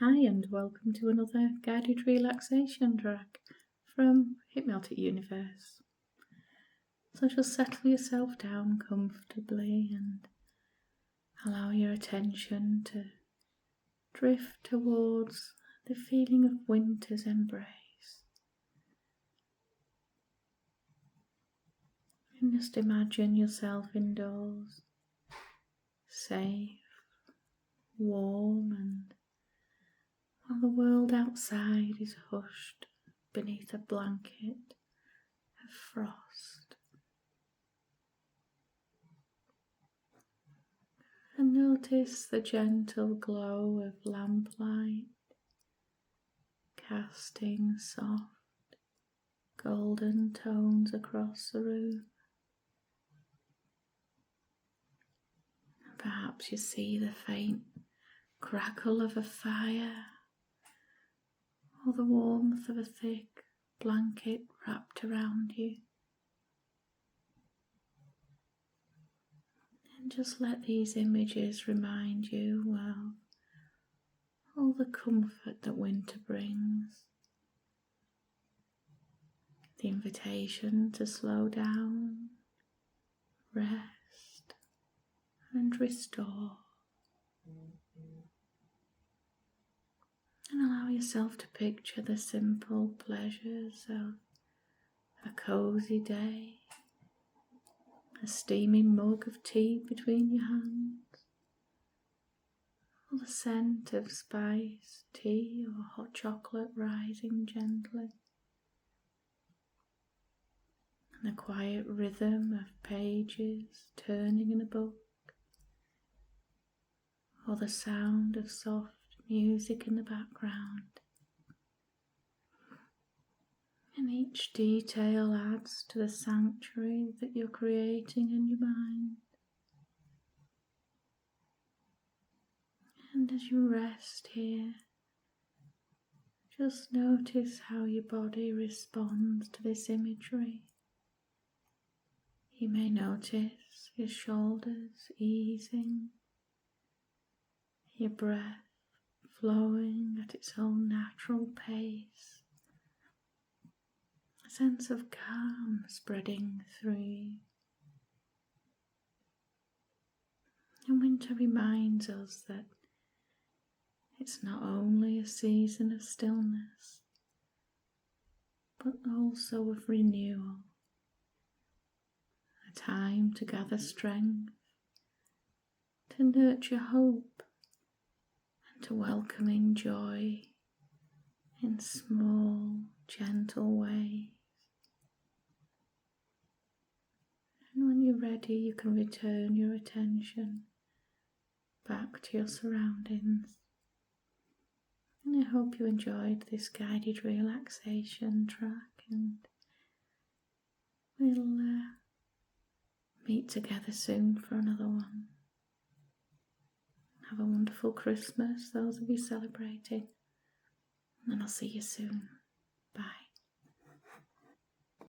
Hi and welcome to another guided relaxation track from Hypnotic Universe. So just settle yourself down comfortably and allow your attention to drift towards the feeling of winter's embrace. And just imagine yourself indoors, safe, warm, and while the world outside is hushed beneath a blanket of frost. And notice the gentle glow of lamplight casting soft golden tones across the room. Perhaps you see the faint crackle of a fire or the warmth of a thick blanket wrapped around you. And just let these images remind you of all the comfort that winter brings. The invitation to slow down, rest and restore. And allow yourself to picture the simple pleasures of a cosy day, a steaming mug of tea between your hands, or the scent of spiced tea or hot chocolate rising gently, and the quiet rhythm of pages turning in a book, or the sound of soft music in the background. And each detail adds to the sanctuary that you're creating in your mind. And as you rest here, just notice how your body responds to this imagery. You may notice your shoulders easing, your breath flowing at its own natural pace, a sense of calm spreading through you. And winter reminds us that it's not only a season of stillness, but also of renewal, a time to gather strength, to nurture hope, and to welcome in joy in small, gentle ways. And when you're ready, you can return your attention back to your surroundings. And I hope you enjoyed this guided relaxation track, and we'll meet together soon for another one. Have a wonderful Christmas, those of you celebrating, and I'll see you soon. Bye.